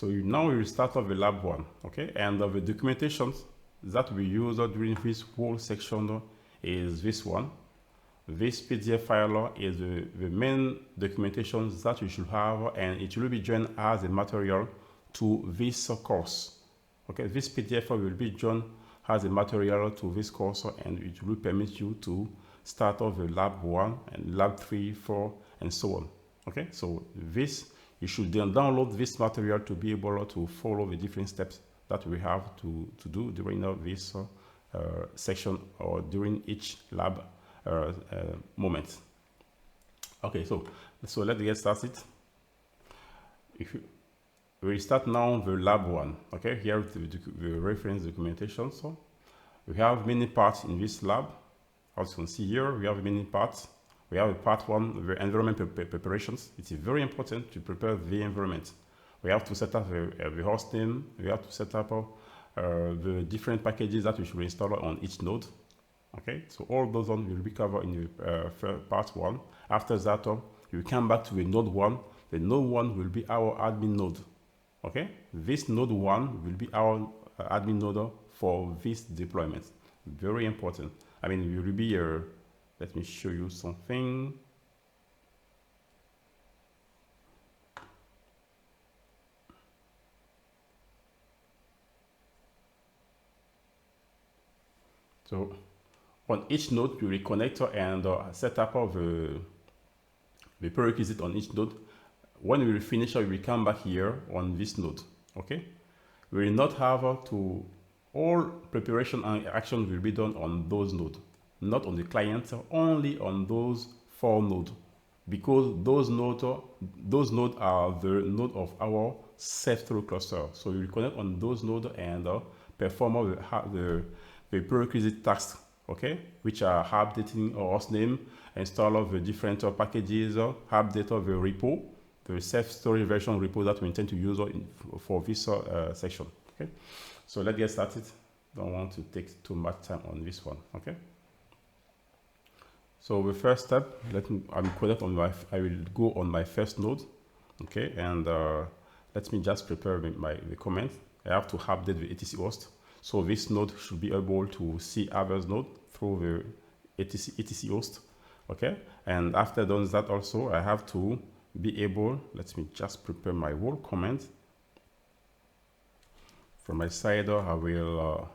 So now we will start off the lab 1, okay? And the documentation that we use during this whole section is this one. This PDF file is the main documentation that you should have, and it will be joined as a material to this course. Okay, this PDF will be joined as a material to this course, and it will permit you to start off the lab 1 and lab 3, 4, and so on. Okay, so this, you should then download this material to be able to follow the different steps that we have to do during this section or during each lab moment. Okay, so let's get started. If you we start now the lab 1. Okay, here the reference documentation. So we have many parts in this lab. As you can see here, we have many parts. We have a part 1, the environment preparations. It's very important to prepare the environment. We have to set up the host name. We have to set up the different packages that we should install on each node. Okay, so all those ones will be covered in the part 1. After that, you come back to the node 1. The node 1 will be our admin node. Okay, this node 1 will be our admin node for this deployment. Very important. I mean, it will be let me show you something. So on each node, you will connect and set up of the prerequisite on each node. When we will finish, we will come back here on this node. Okay, we will not have all preparation and action will be done on those nodes, not on the client, only on those 4 nodes, because those nodes are the node of our Ceph cluster. So we will connect on those nodes and perform the prerequisite tasks, okay, which are updating our host name, install of the different packages, update of the repo, the Ceph storage version repo that we intend to use for this section. Okay, so let's get started. Don't want to take too much time on this one. Okay, so the first step, I'm connect on my, I will go on my first node. Okay, and let me just prepare the comment. I have to update the etc host, so this node should be able to see others node through the etc host. Okay, and after done that, also I have to be able, let me just prepare my whole comment. From my side, I will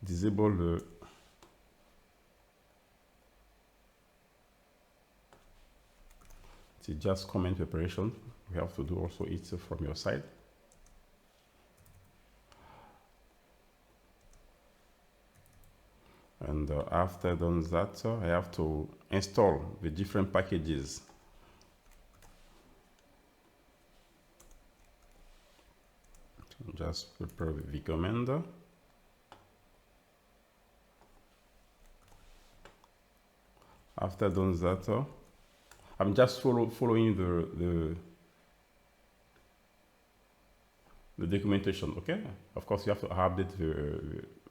disable the just comment preparation. We have to do also it from your side. And after done that, I have to install the different packages. Just prepare the command. After done that, I'm just following the documentation. Okay, of course you have to update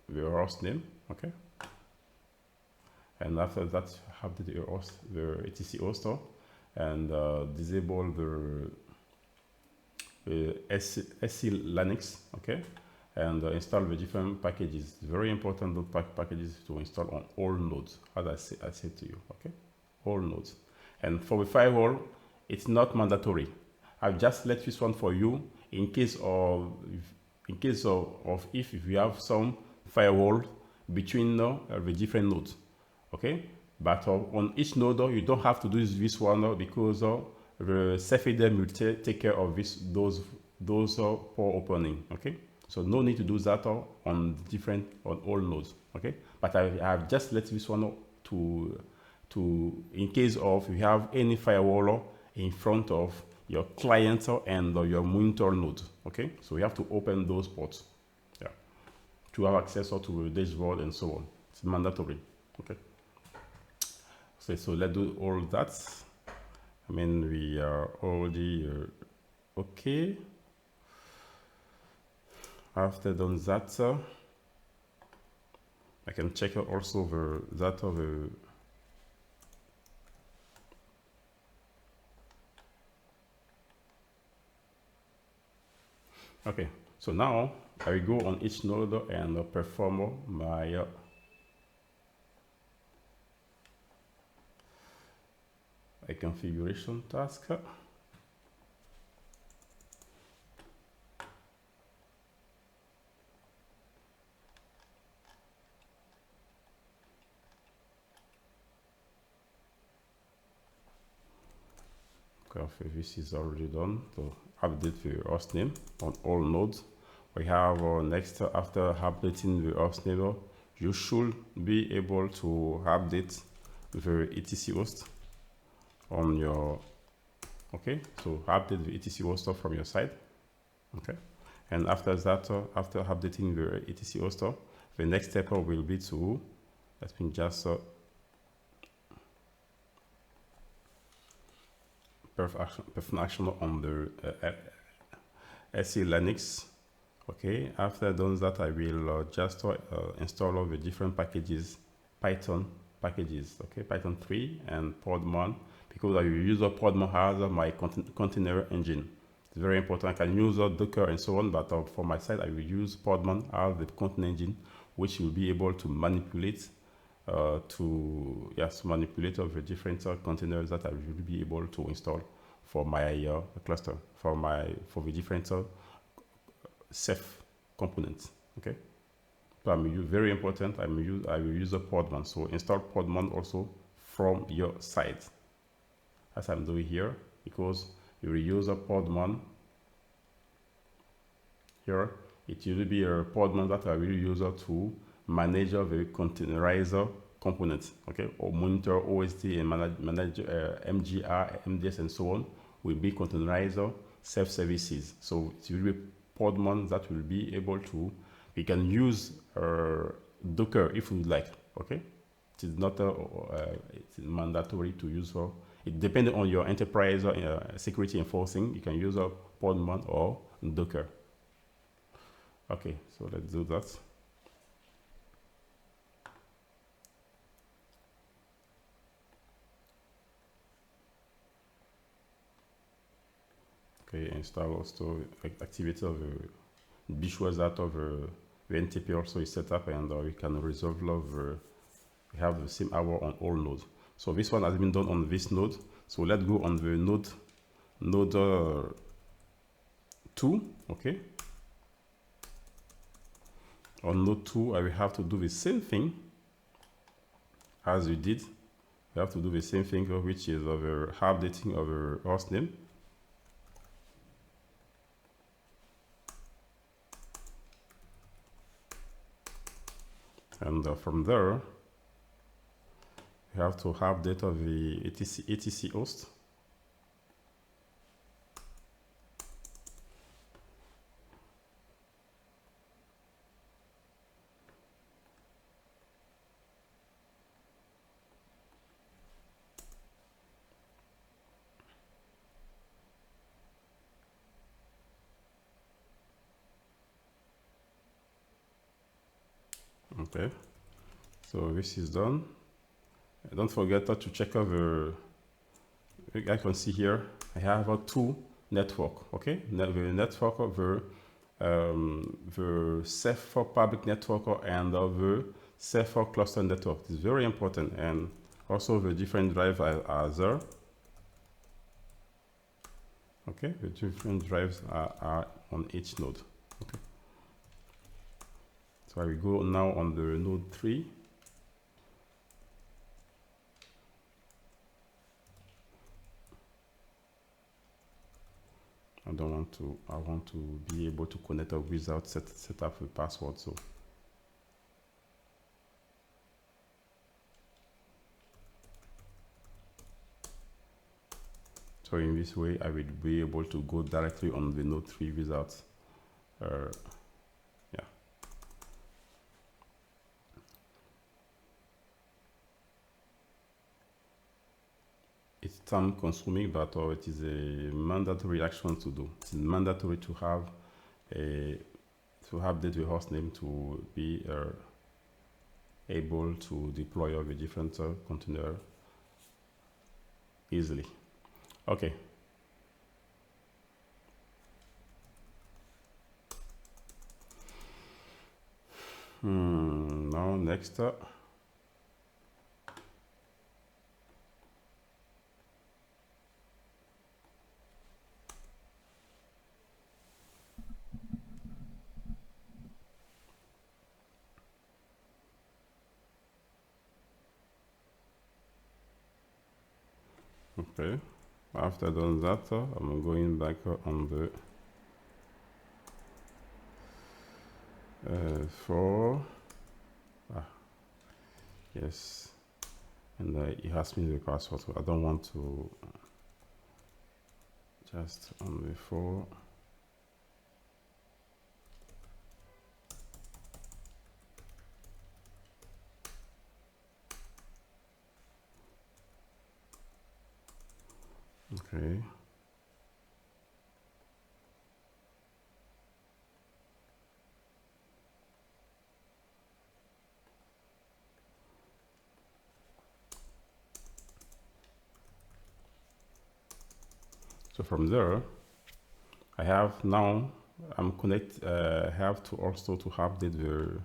the host name. Okay, and after that update your host, the etc host, and disable the SC Linux, okay, and install the different packages. Very important, those packages to install on all nodes, as I said to you, okay, all nodes. And for the firewall, it's not mandatory. I've just left this one for you in case of if you have some firewall between the different nodes, okay. But on each node, you don't have to do this one because the Cephadm will take care of those for opening. Okay, so no need to do that on all nodes. Okay, but I have just let this one to in case of you have any firewall in front of your client and your monitor node. Okay, so you have to open those ports, yeah, to have access to the dashboard and so on. It's mandatory. Okay, so let's do all that. I mean, we are already okay. After done that, I can check out also that of the Okay, so now I will go on each node and perform my a configuration task. Okay, this is already done. So update the host name on all nodes. We have next, after updating the host name, you should be able to update the etc host on your, okay, so update the etc host from your side. Okay, and after that, after updating the etc host, the next step will be to, let me just perform action on the SE Linux. Okay, after done that, I will just install all the different packages, Python packages, okay, Python 3 and Podman, because I will use Podman as my container engine. It's very important. I can use Docker and so on, but for my side, I will use Podman as the container engine, which will be able to manipulate manipulate the different containers that I will be able to install for my cluster, for the different Ceph components. Okay, so very important. I will use a Podman. So install Podman also from your side, as I'm doing here, because you will use a Podman here. It will be a Podman that I will use to manage the containerizer components, okay, or monitor OST and manage MGR, MDS, and so on, will be containerizer Ceph services. So it will be Podman that will be able to, we can use Docker if we like, okay. It is not it's mandatory to use for, it depends on your enterprise security enforcing, you can use a Podman or Docker. Okay, so let's do that. Okay, install also activity of be sure that the NTP also is set up, and we can resolve we have the same hour on all nodes. So this one has been done on this node. So let's go on the node 2. Okay. On node 2, I will have to do the same thing as we did. We have to do the same thing, which is the updating of the host name. And from there, we have to update of the etc host. Okay, so this is done. Don't forget to check out I can see here I have two network. Okay, the network of the Ceph for public network and the Ceph for cluster network is very important, and also the different drives are there. Okay, the different drives are on each node. Okay. So I will go now on the node 3. I want to be able to connect up without set up a password. So in this way, I will be able to go directly on the node 3 without it's time consuming, but it is a mandatory action to do. It's mandatory to have update the host name to be able to deploy all the different container easily. Okay. Now next. Okay, after done that, I'm going back on the for yes, and it has me the password, so I don't want to just on the for. Okay. So from there, I have now, I'm connect, have to also to update the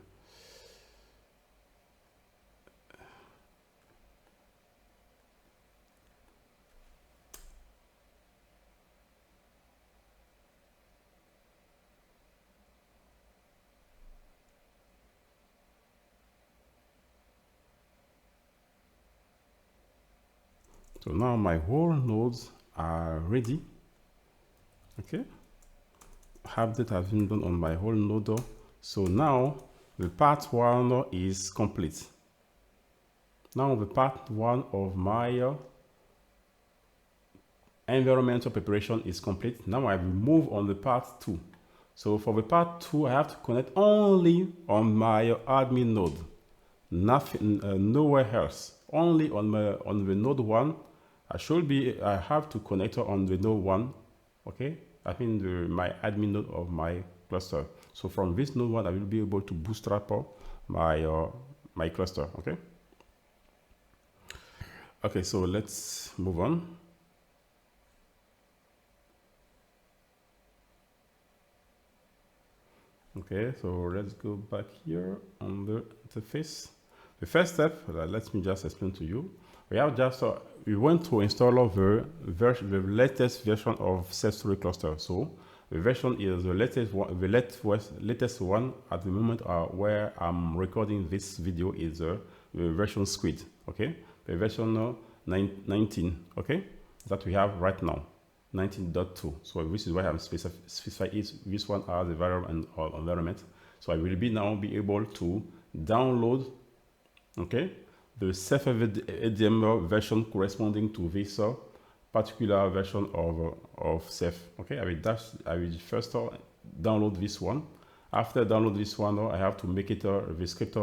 so now my whole nodes are ready. Okay, update has been done on my whole node. So now the part one is complete. Now the part one of my environmental preparation is complete. Now I will move on the part two. So for the part two, I have to connect only on my admin node, nothing, nowhere else. Only on the node one. I have to connect on the node one. Okay, I mean my admin node of my cluster. So from this node one, I will be able to bootstrap my my cluster. Okay. Okay, so let's move on. Okay, so let's go back here on the interface. The first step, let me just explain to you. We have just we want to install the latest version of Ceph Squid cluster. So the version is the latest one. The latest one at the moment where I'm recording this video is the version Squid. Okay, the version 19. Okay, that we have right now. 19.2. So this is why I'm specifying this one as a variable and environment. So I will now be able to download, okay, the Cephadm version corresponding to this particular version of Ceph. Okay, I will first download this one. After download this one, I have to make it the script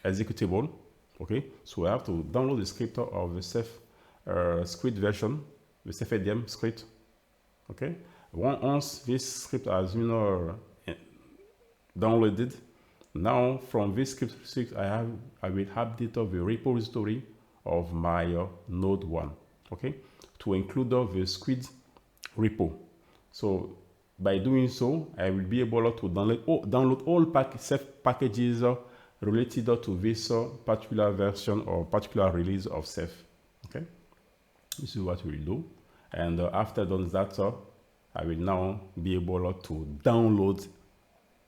executable. Okay, so I have to download the script of the Ceph Squid version, the Cephadm script. Okay, once this script has been downloaded, now from this script I will update the repository of my node 1. Okay, to include the Squid repo. So by doing so, I will be able to download all Ceph packages related to this particular version or particular release of Ceph. Okay. This is what we will do, and after done that, I will now be able to download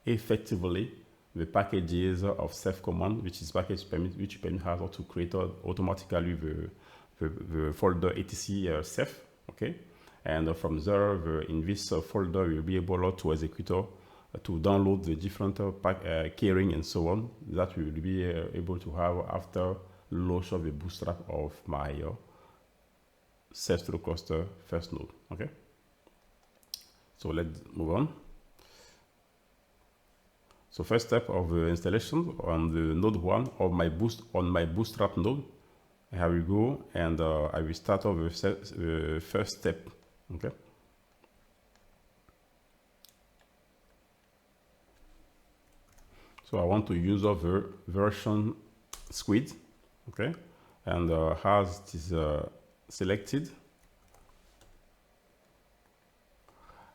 effectively the packages of Ceph command, which is package permit, which permit has to create automatically the folder etc Ceph. Okay, and from there, in this folder, you'll be able to execute to download the different keyring and so on that we will be able to have after launch of the bootstrap of my Ceph Squid cluster first node. Okay, so let's move on. So first step of the installation on the node 1 of my bootstrap node, I will go and I will start off the first step. Okay, so I want to use the version Squid. Okay, and as it is selected,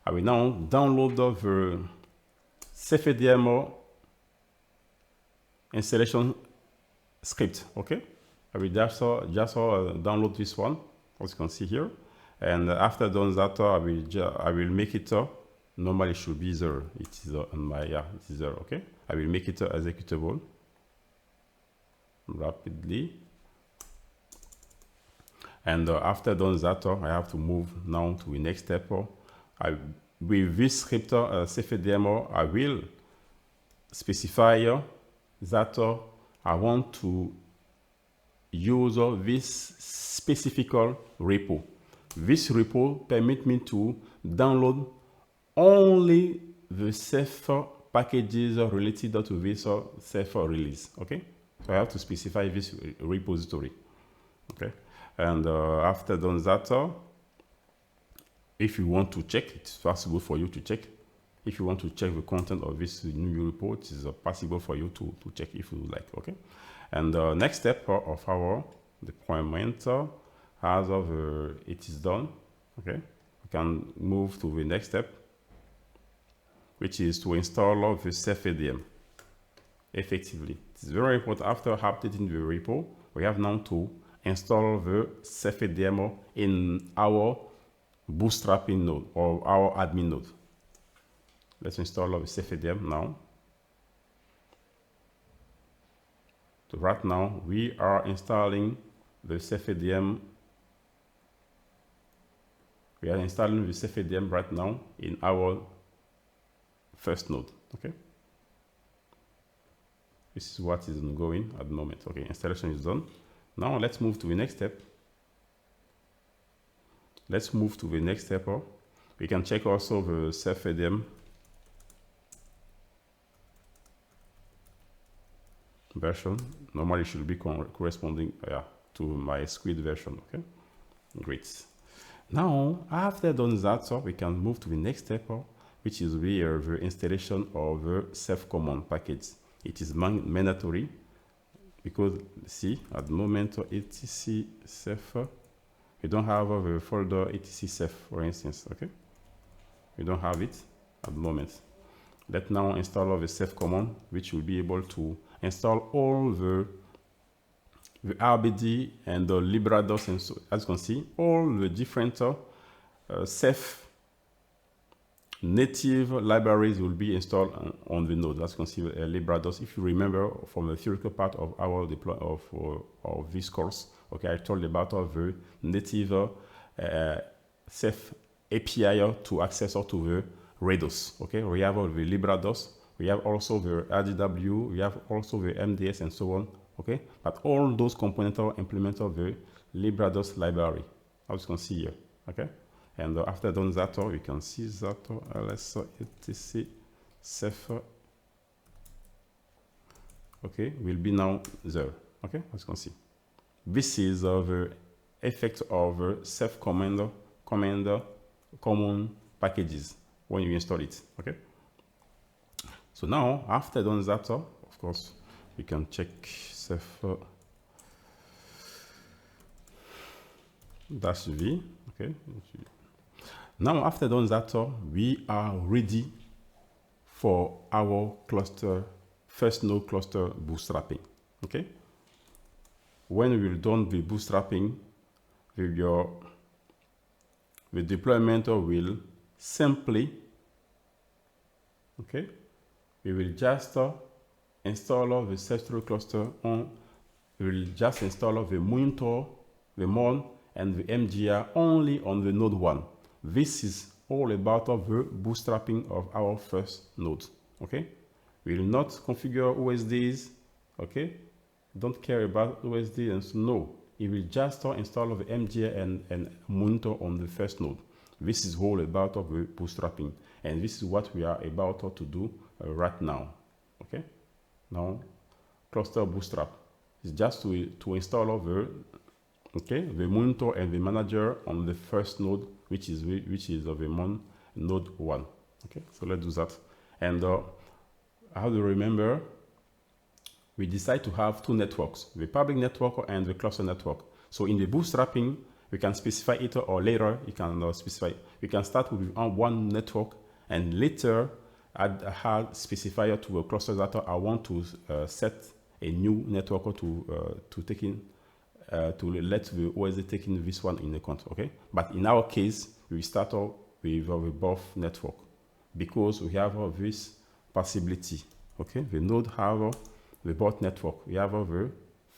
I will now download the Cephadm installation script. Okay, I will just download this one, as you can see here, and after done that, I will make it. Normally it should be there. It is on my it is there. Okay, I will make it executable rapidly. And after done that, I have to move now to the next step. With this script, Cephadm, I will specify that I want to use this specific repo. This repo permits me to download only the Ceph packages related to this Ceph release. Okay, so I have to specify this repository. Okay. And after done that, if you want to check, it's possible for you to check. If you want to check the content of this new report, it is possible for you to check if you like. Okay. And the next step of our deployment, as of it is done, okay, we can move to the next step, which is to install the Cephadm effectively. It's very important. After updating the repo, we have now to install the Cephadm in our bootstrapping node or our admin node. Let's install the Cephadm now. So right now we are installing the Cephadm. We are installing the Cephadm right now in our first node. Okay. This is what is ongoing at the moment. Okay, installation is done. Now let's move to the next step. Let's move to the next step. We can check also the Cephadm version. Normally it should be corresponding to my Squid version. Okay, great. Now after done that, we can move to the next step, which is the installation of the Ceph command package. It is mandatory. Because see, at the moment, etc Ceph, we don't have the folder etc Ceph, for instance. Okay, we don't have it at the moment. Let's now install the Ceph command, which will be able to install all the RBD and the LibreDOS, and so, as you can see, all the different Ceph native libraries will be installed on the node. As you can see, LibreDOS. If you remember from the theoretical part of our deploy of this course, okay, I told about the native Ceph API to access to the REDOS. Okay, we have the LibreDOS, we have also the RDW, we have also the MDS and so on. Okay, but all those components are implemented the LibreDOS library, as you can see here. Okay. And after done that, we can see that ls etc Ceph, okay, will be now there. Okay, as you can see, this is the effect of Ceph command common packages when you install it. Okay, so now after done that, of course, we can check Ceph -v. Okay. Now, after done that, we are ready for our cluster, first node cluster bootstrapping. Okay. When we will done the bootstrapping, the deployment will simply, okay, we will just install the Ceph cluster on. We will just install the monitor, the MON and the MGR only on the node 1. This is all about the bootstrapping of our first node. Okay, we will not configure OSDs. Okay, don't care about OSD, and so no, it will just install the MGR and monitor on the first node. This is all about the bootstrapping, and this is what we are about to do right now. Okay, now cluster bootstrap is just to install the the monitor and the manager on the first node, which is of the MON node 1. Okay, so let's do that. And how to remember, we decide to have two networks, the public network and the cluster network. So in the bootstrapping, we can specify it, or later you can specify. We can start with one network and later add a hard specifier to a cluster that I want to set a new network to take in to let the OSD take in this one in account. Okay, but in our case, we start off with both network because we have this possibility. Okay, the node have the both network. We have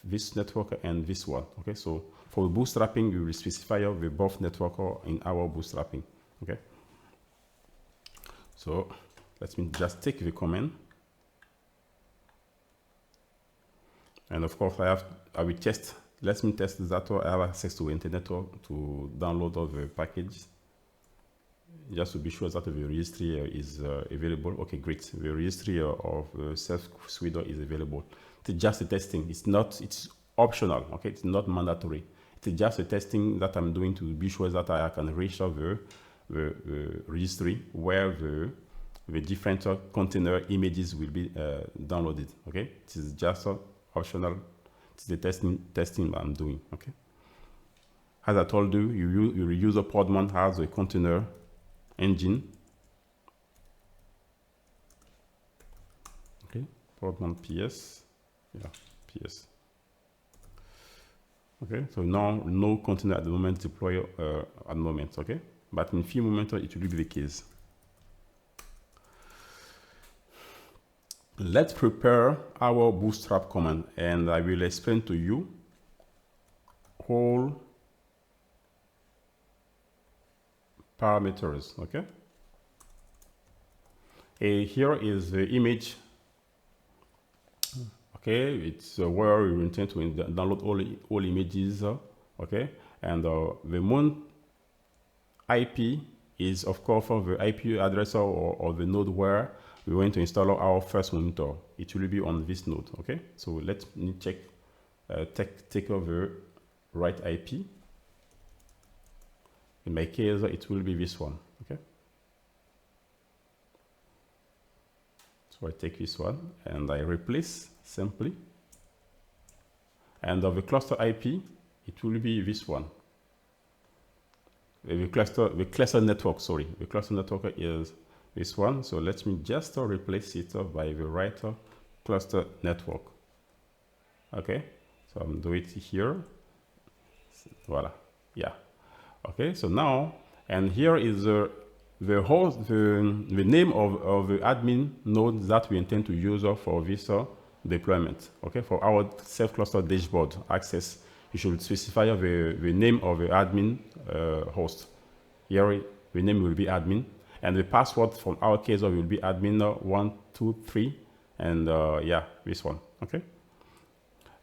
this network and this one. Okay, so for bootstrapping, we will specify the both network in our bootstrapping. Okay, so let me just take the command, and of course I will test. Let me test that I have access to internet to download all the package, just to be sure that the registry is available. Okay, great. The registry of Ceph Squid is available. It's just a testing. It's optional. Okay, it's not mandatory. It's just a testing that I'm doing to be sure that I can reach the registry where the different container images will be downloaded. Okay, it is just optional. It's the testing I'm doing. Okay, as I told you, your user Podman has a container engine. Okay, Podman PS, yeah, PS. Okay, so now no container at the moment deploy at the moment. Okay, but in a few moments it will be the case. Let's prepare our bootstrap command, and I will explain to you all parameters. Okay, here is the image. Okay, it's where we intend to download all images. Okay, and the MON IP is of course for the IP address or the node where we're going to install our first monitor. It will be on this node. Okay, so let me check, take over right IP. In my case, it will be this one. Okay, so I take this one and I replace simply. And of the cluster IP, it will be this one. The cluster network. Sorry, the cluster network is this one. So let me just replace it by the right cluster network. Okay, so I'm doing it here. Voila. Yeah. Okay, so now, and here is the host, the name of the admin node that we intend to use for this deployment. Okay, for our Ceph cluster dashboard access, you should specify the name of the admin host. Here, the name will be admin. And the password from our case will be admin123, and yeah, this one. Okay,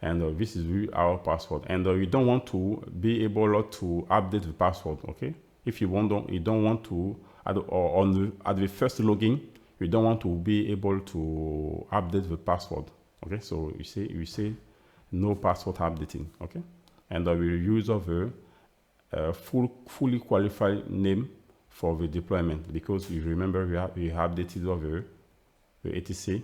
and this is our password. And you don't want to be able to update the password. Okay, if you don't want to at the first login, you don't want to be able to update the password. Okay, so you say no password updating. Okay, and we will use the fully qualified name for the deployment, because you remember we have updated over the etc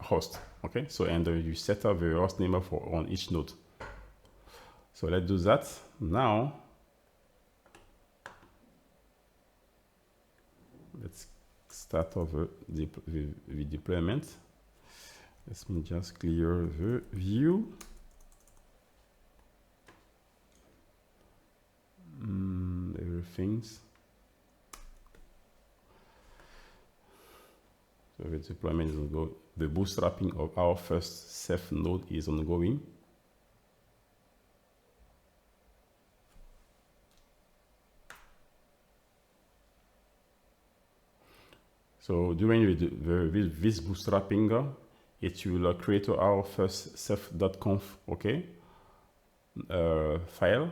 host. Okay, so and you set up the host name on each node. So let's do that now. Let's start over the deployment. Let me just clear the view. Everything's. So the deployment is ongoing. The bootstrapping of our first Ceph node is ongoing. So during this bootstrapping, it will create our first ceph.conf, okay, file.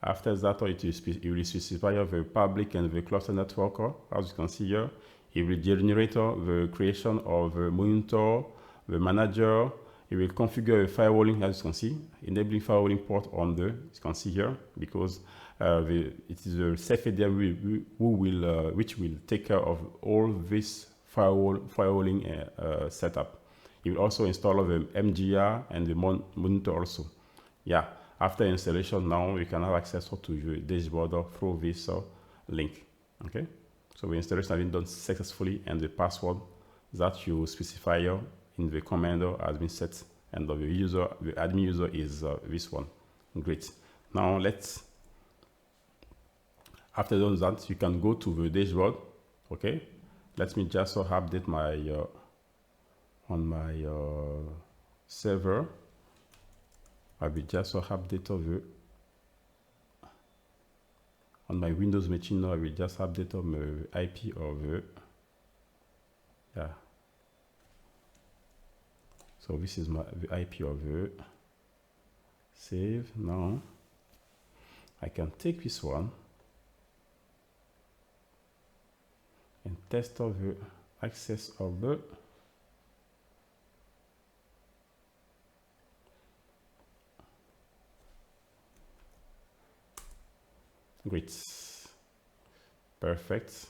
After that, it will specify the public and the cluster network. As you can see here, it will generate the creation of the monitor, the manager. It will configure the firewalling, as you can see, enabling firewalling port on the, as you can see here, because it is the Cephadm which will take care of all this firewalling setup. It will also install the MGR and the monitor also. Yeah. After installation, now you can have access to your dashboard through this link. Okay, So the installation has been done successfully, and the password that you specify in the command has been set, and the admin user is this one. Great. Now after doing that, you can go to the dashboard. Okay, let me just update my on my server. I will just update the on my Windows machine. Now I will just update the IP of the So this is the IP of the save. Now I can take this one and test of the access of the great. Perfect.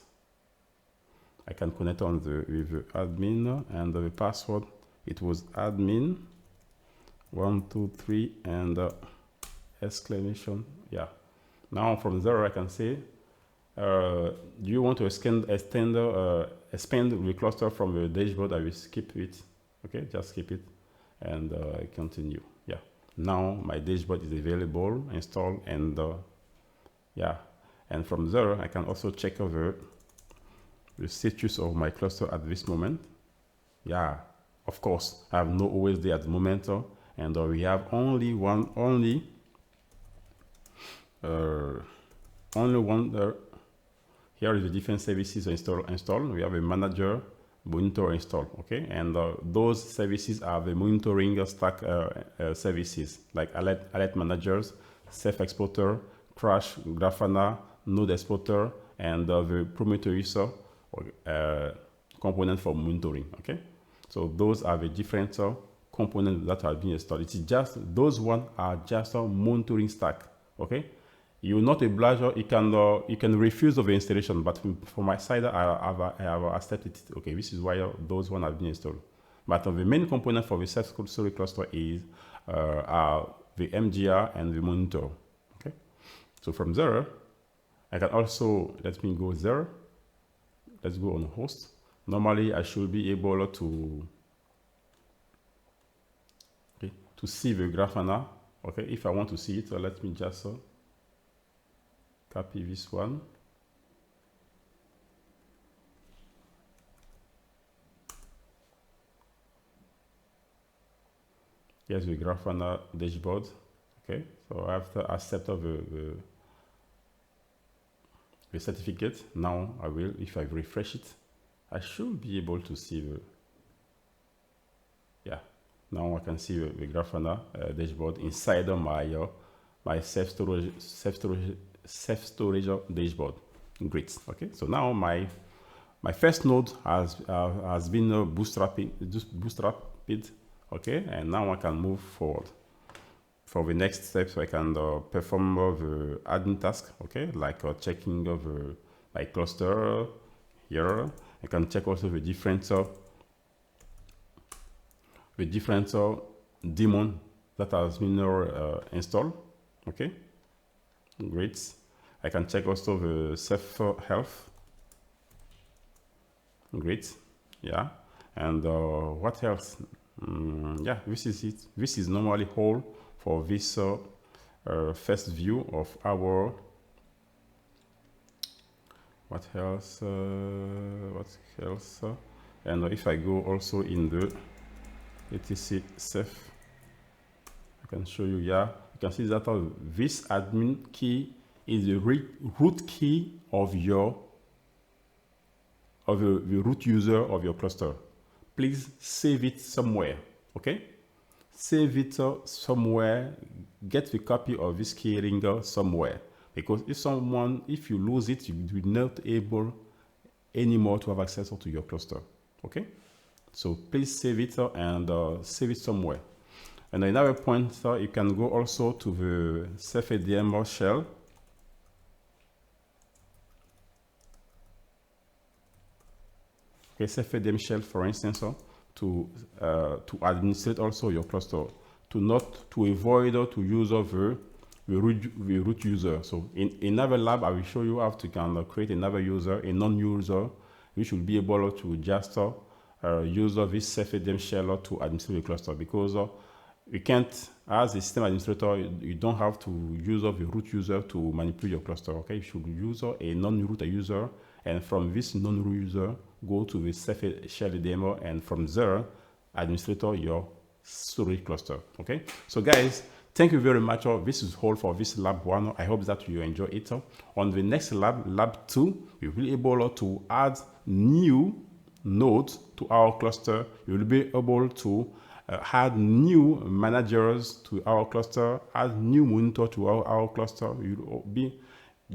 I can connect on with the admin, and the password, it was admin 123 and exclamation. Yeah. Now from there I can say, do you want to expand the cluster from the dashboard? I will skip it. Okay, just skip it and continue. Yeah. Now my dashboard is available, installed, and yeah. And from there I can also check over the status of my cluster at this moment. Yeah, of course I have no OS there at the moment, and we have only one here is the different services install. We have a manager, monitor, install. Okay, and those services are the monitoring stack services like alert managers, Ceph exporter, crash, Grafana, node exporter, and the Prometheus component for monitoring. Okay, so those are the different components that are being installed. It's just those ones are just a monitoring stack. Okay, you're not obliged. You can refuse of the installation, but for my side, I have accepted it. Okay, this is why those ones have been installed. But the main component for the Ceph Squid cluster is the MGR and the monitor. Okay, so from there, I can also, let me go there. Let's go on host. Normally, I should be able to see the Grafana. Okay, if I want to see it, let me just copy this one. Here's the Grafana dashboard. Okay, so after accept of the certificate, now I will, if I refresh it, I should be able to see the, yeah, now I can see the Grafana dashboard inside of my Ceph storage dashboard. Great. Okay, so now my first node has been bootstrapped. Okay, and now I can move forward for the next step. So I can perform the admin task. Okay, like checking of my cluster here. I can check also the different daemon that has been installed. Okay, great. I can check also the Ceph health. Great. Yeah, and what else? Yeah, this is it. This is normally whole for this first view of our. What else? What else? And if I go also in the etc Ceph, I can show you. Yeah, you can see that this admin key is the root key of the root user of your cluster. Please save it somewhere. Okay, save it somewhere. Get the copy of this key ring somewhere, because if you lose it, you will not able anymore to have access to your cluster. Okay, so please save it and save it somewhere. And another point, you can go also to the Cephadm shell. Okay, Cephadm shell, for instance, to administrate also your cluster, to avoid to use of the root user. So in another lab, I will show you how to kind of create another user, a non-user, which will be able to just use this Cephadm shell to administrate the cluster, because you can't, as a system administrator, you don't have to use the root user to manipulate your cluster. Okay, you should use a non-root user, and from this non-root user, go to the Ceph shell demo, and from there, administrator your storage cluster. Okay, so guys, thank you very much. This is all for this lab 1. I hope that you enjoy it. On the next lab, lab 2, we will be able to add new nodes to our cluster. You will be able to add new managers to our cluster, add new monitor to our cluster. You'll be,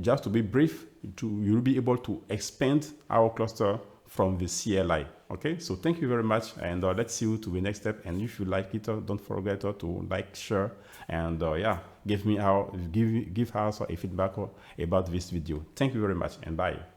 just to be brief, you'll be able to expand our cluster from the CLI. Okay, so thank you very much, and let's see you to the next step. And if you like it, don't forget to like, share, and yeah, give us a feedback about this video. Thank you very much, and bye.